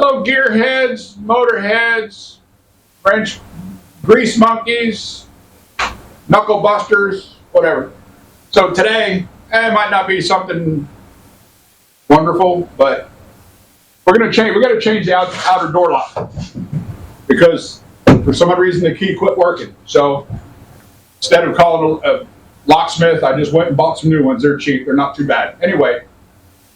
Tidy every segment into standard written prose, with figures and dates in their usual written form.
fellow gearheads, motor heads, French grease monkeys, knuckle busters, whatever. So today, it might not be something wonderful, but we're going to change. We got to change the outer door lock because for some reason the key quit working. So instead of calling a locksmith, I just went and bought some new ones. They're cheap. They're not too bad. Anyway,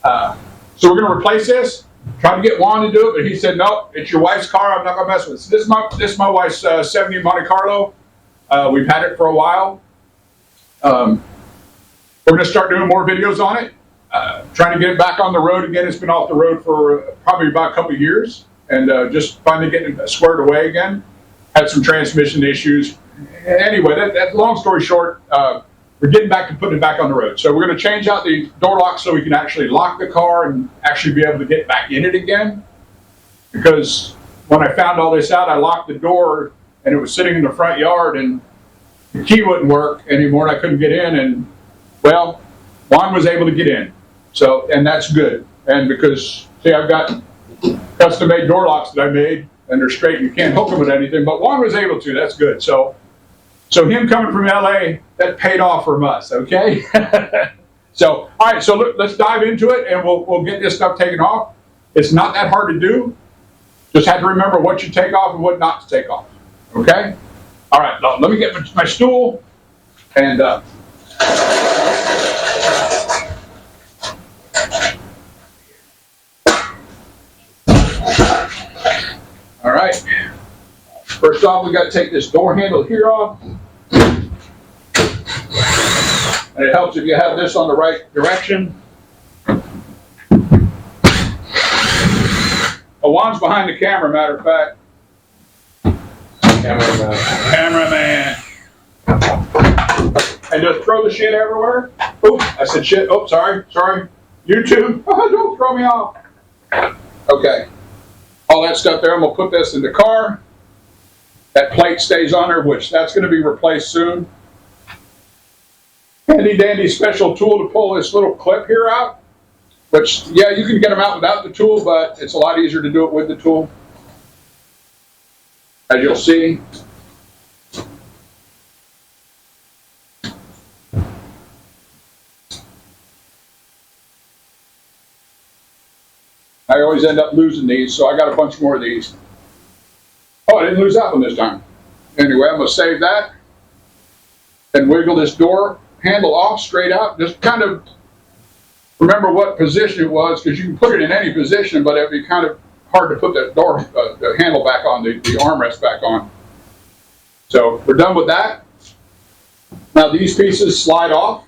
so we're going to replace this. Tried to get Juan to do it, but he said, no, it's your wife's car. I'm not going to mess with it. This is my wife's 70 Monte Carlo. We've had it for a while. We're going to start doing more videos on it. Trying to get it back on the road again. It's been off the road for probably about a couple of years, and just finally getting it squared away again. Had some transmission issues. Anyway, that long story short, we're getting back to putting it back on the road. So we're going to change out the door lock so we can actually lock the car and actually be able to get back in it again. Because when I found all this out, I locked the door and it was sitting in the front yard and the key wouldn't work anymore and I couldn't get in. And well, Juan was able to get in. So, and that's good. And because, see, I've got custom made door locks that I made and they're straight. You can't hook them with anything, but Juan was able to. That's good. So him coming from LA, that paid off for us, okay? So, all right, so look, let's dive into it and we'll get this stuff taken off. It's not that hard to do. Just have to remember what you take off and what not to take off, okay? All right, now, let me get my stool and all right. First off, we got to take this door handle here off. And it helps if you have this on the right direction. Juan's behind the camera, matter of fact. Cameraman. And just throw the shit everywhere. Oops, I said shit. Oh, sorry. YouTube, don't throw me off. Okay. All that stuff there, I'm going to put this in the car. That plate stays on there, which that's going to be replaced soon. Handy dandy special tool to pull this little clip here out. Which, yeah, you can get them out without the tool, but it's a lot easier to do it with the tool. As you'll see. I always end up losing these, so I got a bunch more of these. Oh, I didn't lose that one this time. Anyway, I'm going to save that. And wiggle this door handle off straight out. Just kind of remember what position it was, because you can put it in any position, but it'd be kind of hard to put that door, the handle back on, the armrest back on. So we're done with that. Now these pieces slide off,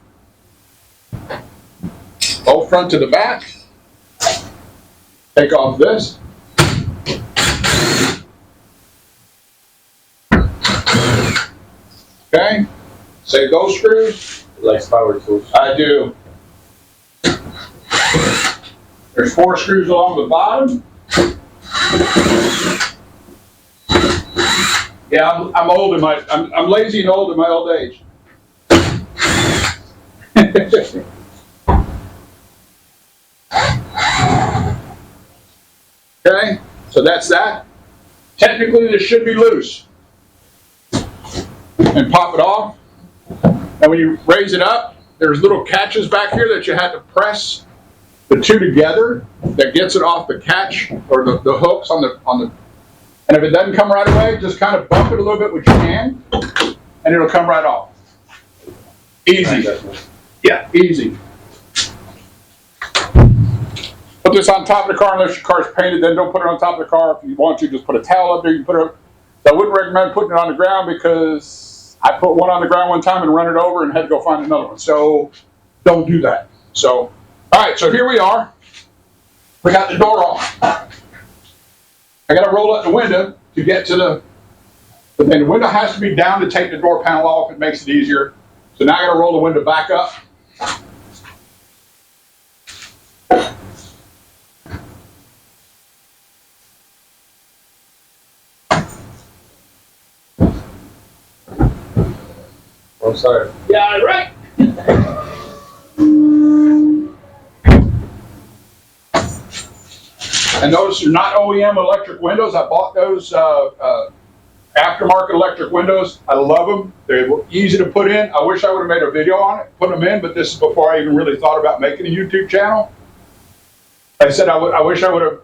both front to the back. Take off this. Okay, save those screws. Like power tools. I do. There's 4 screws along the bottom. Yeah, I'm old in my, I'm lazy and old in my old age. Okay, so that's that. Technically, this should be loose. And pop it off. And when you raise it up, there's little catches back here that you had to press the two together. That gets it off the catch or the hooks on the. And if it doesn't come right away, just kind of bump it a little bit with your hand, and it'll come right off. Easy. Yeah, easy. Put this on top of the car unless your car is painted. Then don't put it on top of the car. If you want to, just put a towel up there. You can put it. So I wouldn't recommend putting it on the ground because I put one on the ground one time and run it over and had to go find another one. So don't do that. So, all right, so here we are. We got the door off. I got to roll up the window to get to the, but then the window has to be down to take the door panel off. It makes it easier. So now I got to roll the window back up. I'm sorry. Yeah, right. And those are not OEM electric windows. I bought those aftermarket electric windows. I love them. They're easy to put in. I wish I would have made a video on it, put them in, but this is before I even really thought about making a YouTube channel. Like I said, I wish I would have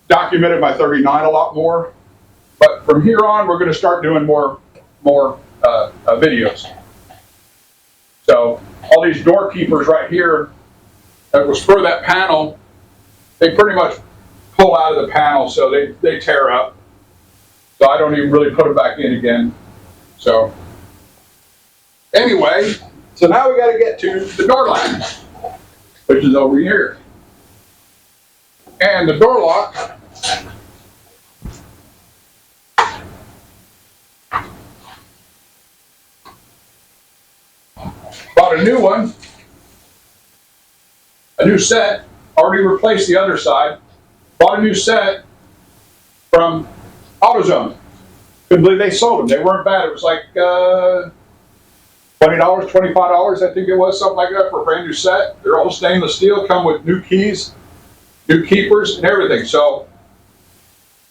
documented my 39 a lot more. But from here on, we're going to start doing more videos. So all these door keepers right here that was for that panel, they pretty much pull out of the panel, so they tear up. So I don't even really put them back in again. So anyway, so now we got to get to the door latch, which is over here. And the door lock, bought a new one, a new set, already replaced the other side, bought a new set from AutoZone. Couldn't believe they sold them. They weren't bad. It was like $20, $25, I think it was, something like that for a brand new set. They're all stainless steel, come with new keys, new keepers, and everything. So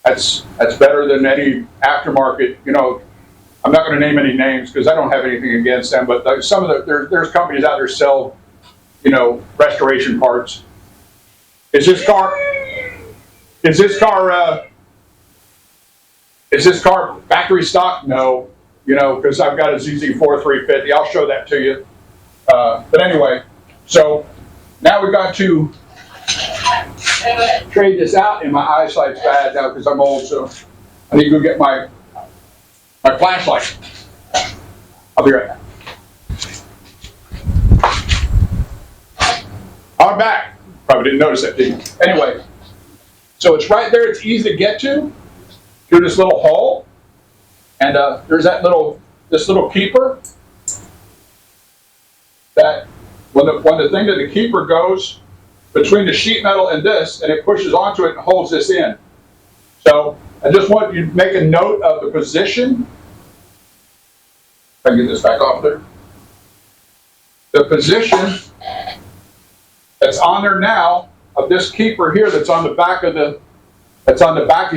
that's better than any aftermarket. You know, I'm not going to name any names because I don't have anything against them. But some of there's companies out there sell, you know, restoration parts. Is this car factory stock? No, you know, because I've got a ZZ4 350. I'll show that to you. But anyway, so now we've got to trade this out, and my eyesight's bad now because I'm old, so I need to go get my flashlight. I'll be right back. I'm back. Probably didn't notice that, did you? Anyway, so it's right there. It's easy to get to through this little hole, and there's this little keeper. That when the thing that the keeper goes between the sheet metal and this, and it pushes onto it and holds this in. So I just want you to make a note of the position. If I can get this back off there. The position that's on there now of this keeper here that's on the back of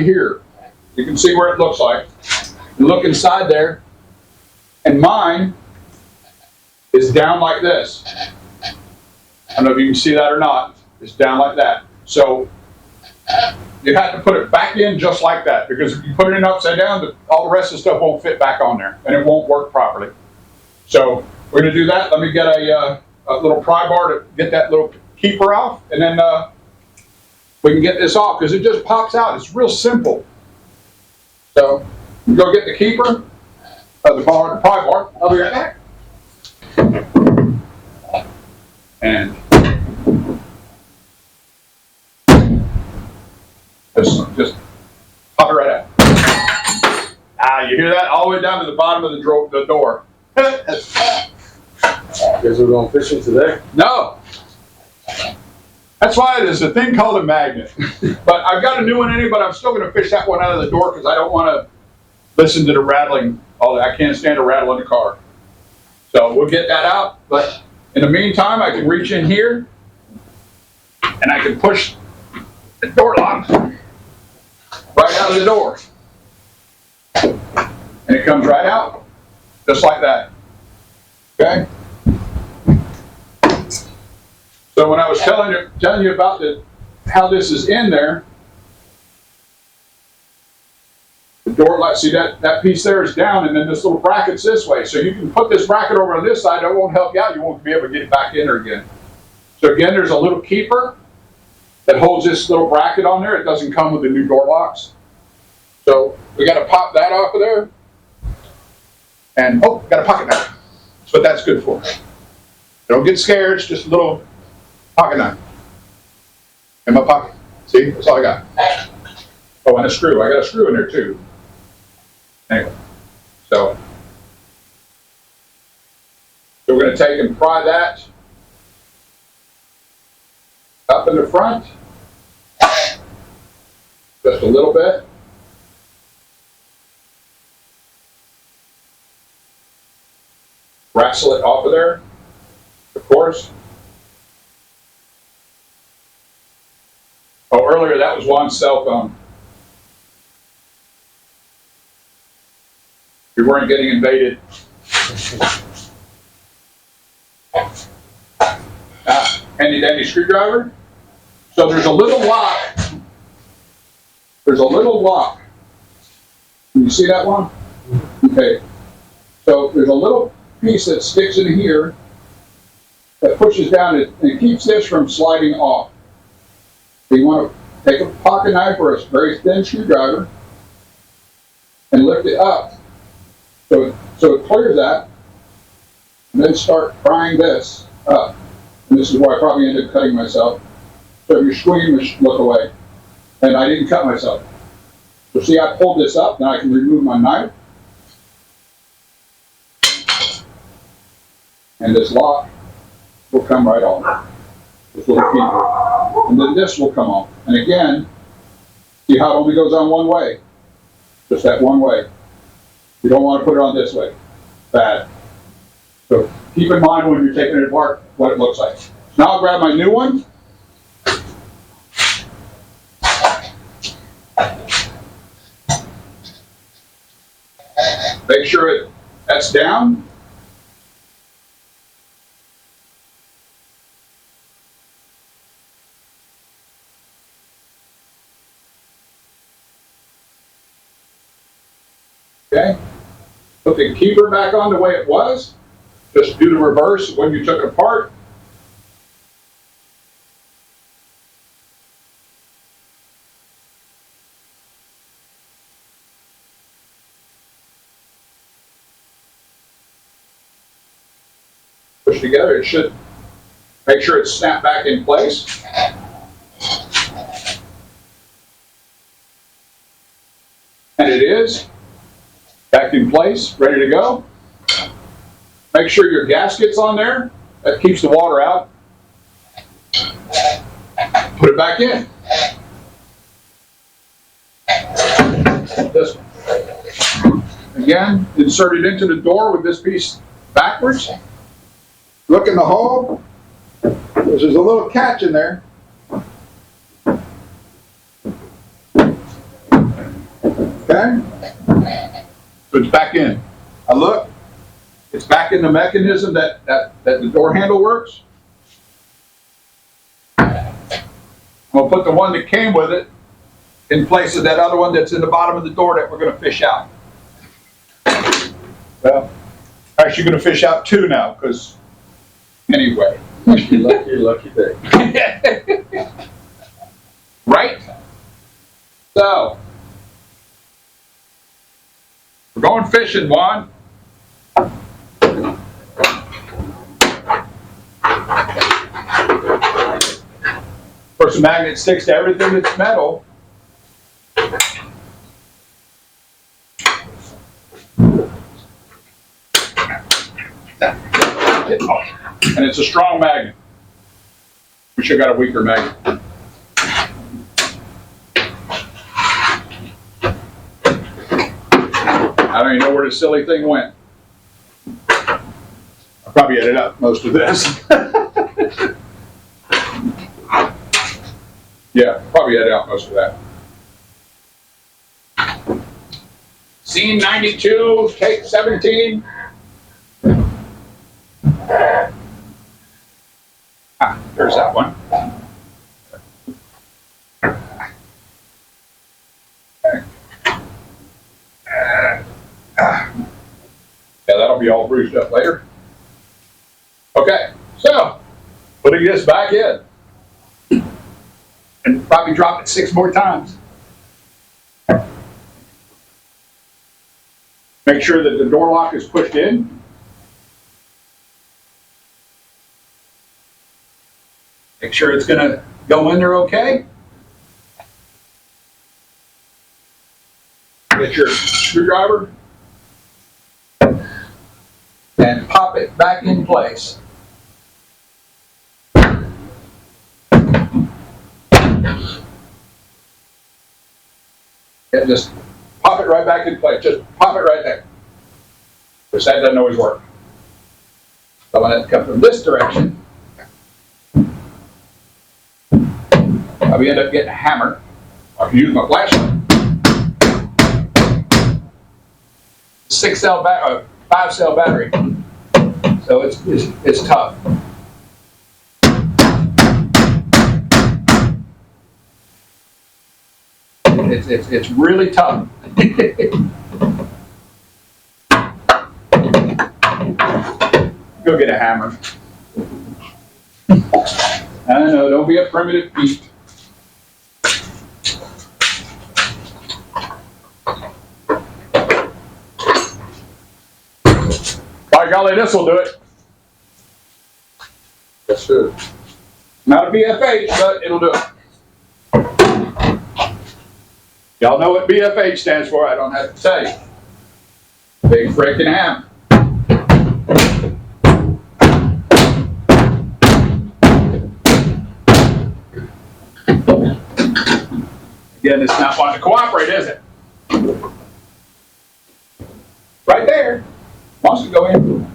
here. You can see where it looks like. You look inside there, and mine is down like this. I don't know if you can see that or not. It's down like that. So you have to put it back in just like that, because if you put it in upside down, all the rest of the stuff won't fit back on there, and it won't work properly. So we're going to do that. Let me get a little pry bar to get that little keeper off, and then we can get this off, because it just pops out. It's real simple. So you go get the keeper, the pry bar. I'll be right back. And just pop it right out. You hear that? All the way down to the bottom of the door. Guess we're going fishing today? No. That's why there's a thing called a magnet. But I've got a new one in it, but I'm still going to fish that one out of the door because I don't want to listen to the rattling. I can't stand a rattle in the car. So we'll get that out. But in the meantime, I can reach in here and I can push the door lock right out of the door. And it comes right out, just like that. Okay? So when I was telling you about how this is in there, the door lock, see that piece there is down, and then this little bracket's this way. So you can put this bracket over on this side. That won't help you out. You won't be able to get it back in there again. So again, there's a little keeper that holds this little bracket on there. It doesn't come with the new door locks. So we got to pop that off of there. And got a pocket knife. That's what that's good for. Don't get scared. It's just a little pocket knife in my pocket. See, that's all I got. Oh, and a screw. I got a screw in there too. Anyway, so we're going to take and pry that up in the front, just a little bit. Wrestle it off of there, of course. Oh, earlier, that was Juan's cell phone. We weren't getting invaded. Handy dandy screwdriver. So there's a little lock. There's a little lock. Can you see that one? Okay. So there's a little piece that sticks in here that pushes down and it keeps this from sliding off. So you want to take a pocket knife or a very thin screwdriver and lift it up so it clears that, and then start prying this up. And this is where I probably ended up cutting myself. So if you're squeezing, look away. And I didn't cut myself. So see, I pulled this up, now I can remove my knife. And this lock will come right off. This little keeper. And then this will come off. And again, see how it only goes on one way? Just that one way. You don't want to put it on this way. Bad. So keep in mind when you're taking it apart what it looks like. Now I'll grab my new one. Make sure that's down. Okay. Put the keeper back on the way it was. Just do the reverse when you took it apart. Push together, it should make sure it's snapped back in place. And it is back in place, ready to go. Make sure your gasket's on there. That keeps the water out. Put it back in. This one. Again, insert it into the door with this piece backwards. Look in the hole. There's a little catch in there. Okay? So it's back in. I look. It's back in the mechanism that the door handle works. I'm going to put the one that came with it in place of that other one that's in the bottom of the door that we're going to fish out. Well, actually going to fish out two now, because anyway. Lucky day. Right? So, we're going fishing, Juan. Of course, the magnet sticks to everything that's metal. And it's a strong magnet. We should have got a weaker magnet. I don't even know where the silly thing went. I'll probably edit out most of this. Yeah, probably edit out most of that. Scene 92, take 17. There's that one. Yeah, that'll be all bruised up later. Okay, so putting this back in. And probably drop it 6 more times. Make sure that the door lock is pushed in. Make sure it's going to go in there okay. Get your screwdriver and pop it back in place. And just pop it right back in place. Just pop it right there. Because that doesn't always work. So I want it to come from this direction. we end up getting a hammer. I can use my flashlight. 6-cell 5-cell battery. So it's tough. It's really tough. Go get a hammer. I know, don't be a primitive beast. By golly, this will do it. That's good. Not a BFH, but it'll do it. Y'all know what BFH stands for, I don't have to tell you. Big freaking hammer. Again, it's not wanting to cooperate, is it? Right there. Wants to go in.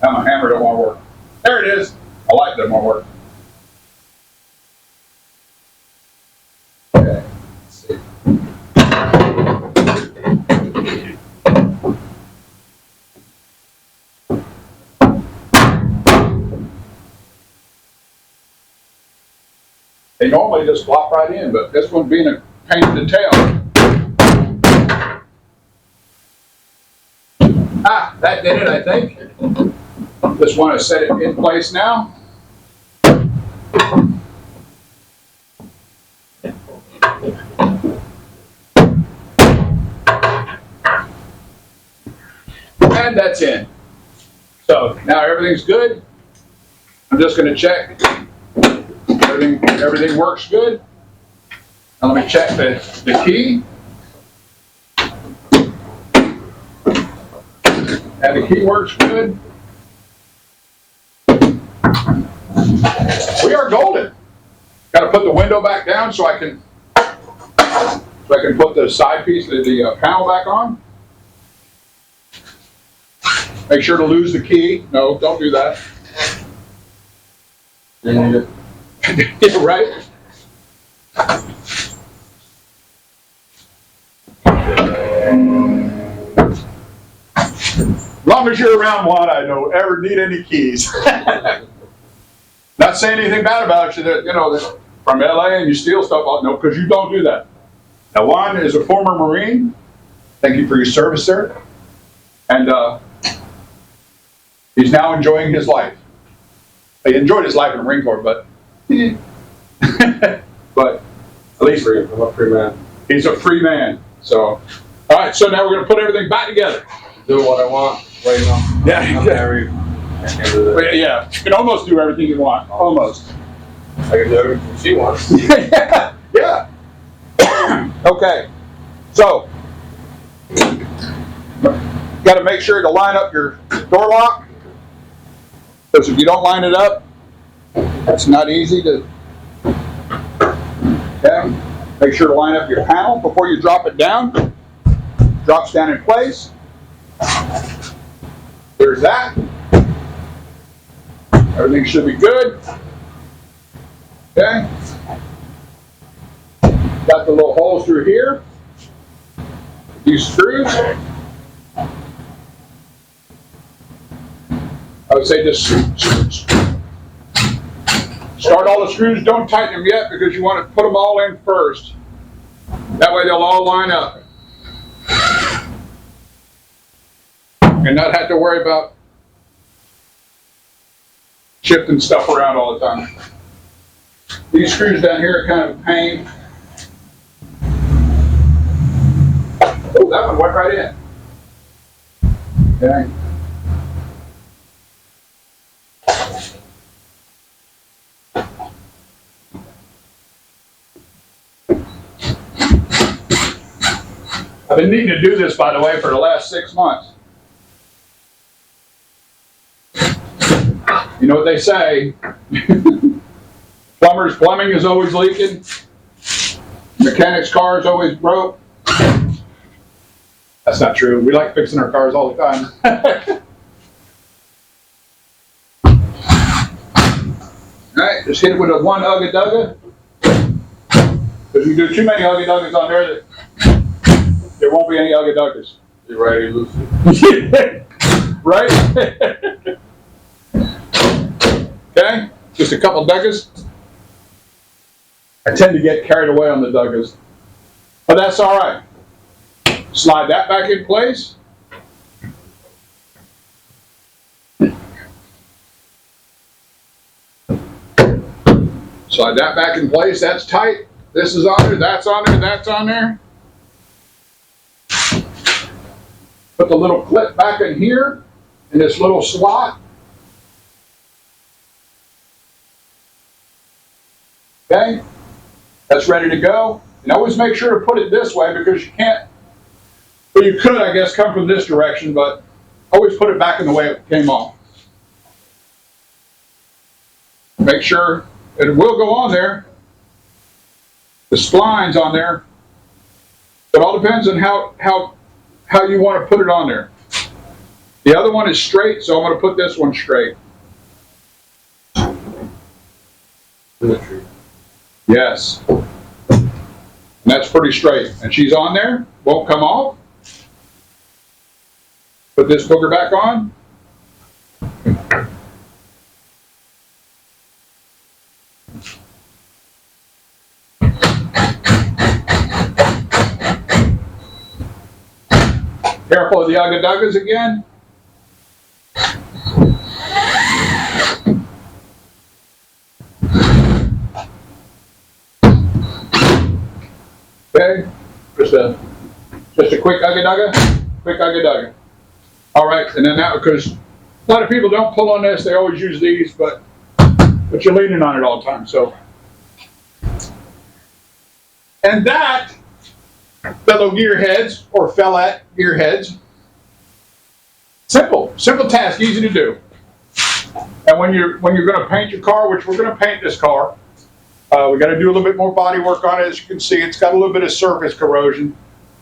Now my hammer don't want to work. There it is. I like that it won't work. Okay. Let's see. They normally just flop right in, but this one being a pain in the tail. Ah, that did it, I think. Just want to set it in place now. And that's in. So now everything's good. I'm just going to check. Everything works good. Now let me check the key. And the key works good. We are golden. Got to put the window back down so I can put the side piece of the panel back on. Make sure to lose the key. No, don't do that. You need it. Yeah, right? As long as you're around one, I don't ever need any keys. Not saying anything bad about you that, that from LA and you steal stuff. No, because you don't do that. Now, Juan is a former Marine. Thank you for your service, sir. And he's now enjoying his life. He enjoyed his life in the Marine Corps, but but at least I'm a free man. He's a free man. So, all right. So now we're going to put everything back together. Do what I want right now. Yeah. I'm married. I can do that. Yeah. You can almost do everything you want. Almost. I can do everything she wants. Yeah. Yeah. Okay. So, got to make sure to line up your door lock. Because if you don't line it up, it's not easy to. Okay. Make sure to line up your panel before you drop it down. Drops down in place. There's that. Everything should be good. Okay. Got the little holes through here. These screws. I would say just start all the screws. Don't tighten them yet because you want to put them all in first. That way they'll all line up. And not have to worry about shifting stuff around all the time. These screws down here are kind of a pain. Oh, that one went right in. Okay. I've been needing to do this, by the way, for the last 6 months. You know what they say? Plumbing is always leaking. Mechanics' cars always broke. That's not true. We like fixing our cars all the time. All right, just hit it with a one ugga dugga. If you do too many ugga duggas on there, there won't be any ugga duggas. You're right, you lose it. Right? Okay, just a couple duggas. I tend to get carried away on the duggas, but that's all right. Slide that back in place. Slide that back in place. That's tight. This is on there. That's on there. That's on there. Put the little clip back in here in this little slot. Okay, that's ready to go. And always make sure to put it this way because you can't, well, you could, I guess, come from this direction, but always put it back in the way it came off. Make sure it will go on there. The spline's on there. It all depends on how you want to put it on there. The other one is straight, so I'm going to put this one straight. Symmetry. Yes. And that's pretty straight. And she's on there, won't come off. Put this booger back on. Careful of the ugga duggas again. Okay, just a quick ugga dugga, quick ugga dugga. All right, and then that, because a lot of people don't pull on this, they always use these, but you're leaning on it all the time, so. And that, fellow gearheads, or fellette gearheads, simple task, easy to do. And when you're going to paint your car, which we're going to paint this car, we got to do a little bit more body work on it. As you can see, it's got a little bit of surface corrosion.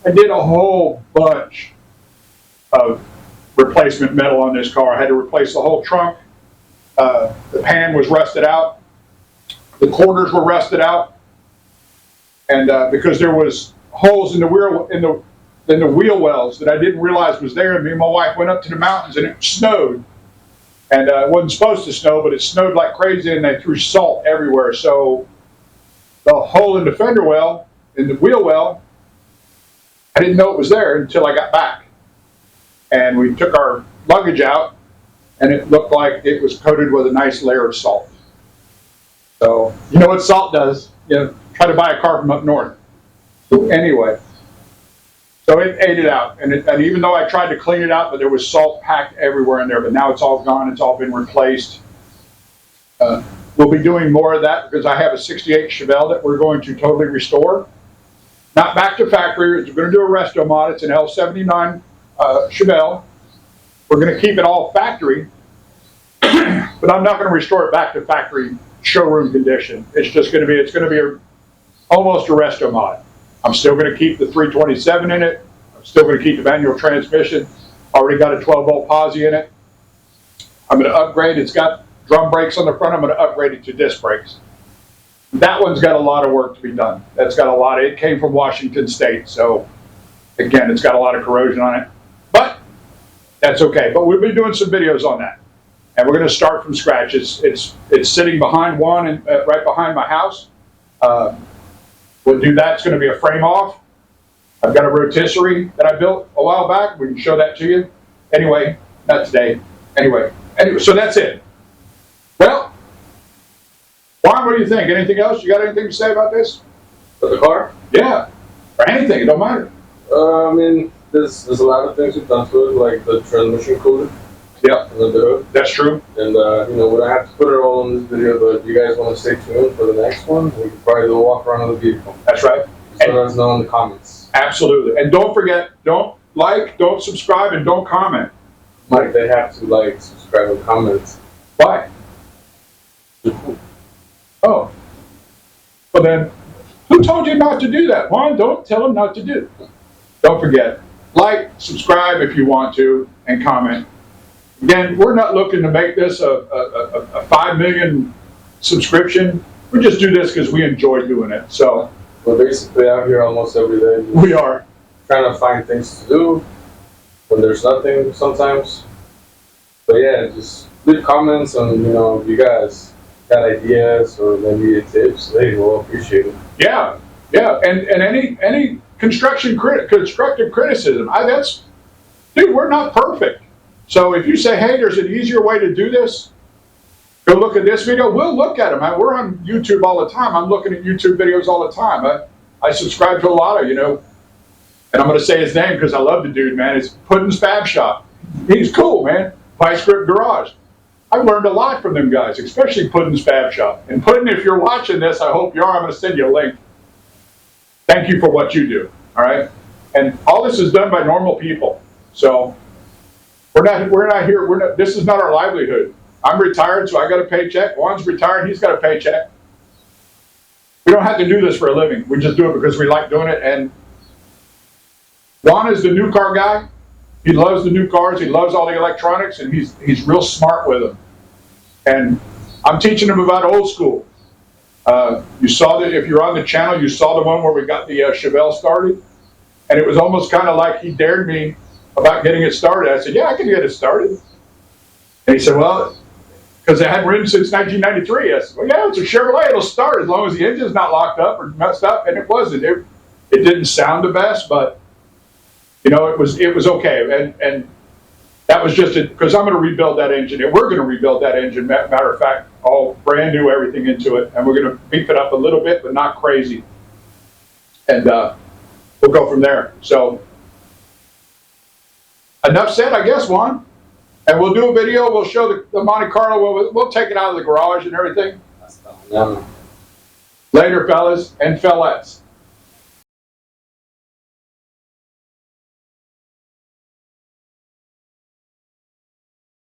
I did a whole bunch of replacement metal on this car. I had to replace the whole trunk. The pan was rusted out. The quarters were rusted out, and because there was holes in the wheel wells that I didn't realize was there. And me and my wife went up to the mountains, and it snowed. And it wasn't supposed to snow, but it snowed like crazy, and they threw salt everywhere. So the hole in the fender well, in the wheel well, I didn't know it was there until I got back. And we took our luggage out, and it looked like it was coated with a nice layer of salt. So you know what salt does? You know, try to buy a car from up north. Anyway, so it ate it out, and even though I tried to clean it out, but there was salt packed everywhere in there, but now it's all gone, it's all been replaced. We'll be doing more of that because I have a 68 Chevelle that we're going to totally restore. Not back to factory, we're going to do a restomod, it's an L79 Chevelle. We're going to keep it all factory, but I'm not going to restore it back to factory showroom condition. It's going to be almost a restomod. I'm still going to keep the 327 in it. I'm still going to keep the manual transmission. Already got a 12-volt posi in it. I'm going to upgrade. It's got drum brakes on the front. I'm going to upgrade it to disc brakes. That one's got a lot of work to be done. That's got a lot. It came from Washington State, so again, it's got a lot of corrosion on it. But that's okay. But we'll be doing some videos on that, and we're going to start from scratch. It's sitting behind one and right behind my house. We'll do that. It's going to be a frame off. I've got a rotisserie that I built a while back. We can show that to you. Anyway, not today. Anyway, so that's it. Well, Juan, what do you think? Anything else? You got anything to say about this? For the car? Yeah, or anything. It don't matter. I mean, there's a lot of things we've done to it, like the transmission cooler. Yeah, A little bit of it. that's true. And, we don't have to put it all in this video, but if you guys want to stay tuned for the next one, we can probably do a walk around of the vehicle. That's right. Just let us know in the comments. Absolutely. And don't forget, don't like, don't subscribe, and don't comment. Like, they have to, like, subscribe and comment. Why? Oh. Well then, Who told you not to do that? Juan, don't tell them not to do. Don't forget, like, subscribe if you want to, and comment. Again, we're not looking to make this a 5 million subscription. We just do this because we enjoy doing it. So we're basically out here almost every day. We are trying to find things to do when there's nothing sometimes. But yeah, just leave comments on, you know, if you guys got ideas or maybe tips, hey, we'll appreciate it. Yeah, and any constructive criticism. Dude, we're not perfect. So if you say, hey, there's an easier way to do this, go look at this video. We'll look at them. We're on YouTube all the time. I'm looking at YouTube videos all the time. I subscribe to a lot of, you know, and I'm going to say his name because I love the dude, man. It's Puddin's Fab Shop. He's cool, man. Vice Grip Garage. I've learned a lot from them guys, especially Puddin's Fab Shop. And Puddin, if you're watching this, I hope you are. I'm going to send you a link. Thank you for what you do, all right? And all this is done by normal people. So we're not here, this is not our livelihood. I'm retired, so I got a paycheck. Juan's retired, he's got a paycheck. We don't have to do this for a living. We just do it because we like doing it. And Juan is the new car guy. He loves the new cars. He loves all the electronics, and he's real smart with them. And I'm teaching him about old school. You saw that if you're on the channel, you saw the one where we got the Chevelle started, and it was almost kind of like he dared me about getting it started. I said, yeah, I can get it started. And he said, well, because it hadn't ridden since 1993. I said, well, yeah, it's a Chevrolet. It'll start as long as the engine's not locked up or messed up. And it wasn't. It didn't sound the best, but you know, it was okay. And that was just it, because I'm going to rebuild that engine. And we're going to rebuild that engine. Matter of fact, all brand new, everything into it. And we're going to beef it up a little bit, but not crazy. And we'll go from there. So enough said, I guess, Juan. And we'll do a video. We'll show the Monte Carlo. We'll take it out of the garage and everything. Yeah. Later, fellas and fellettes.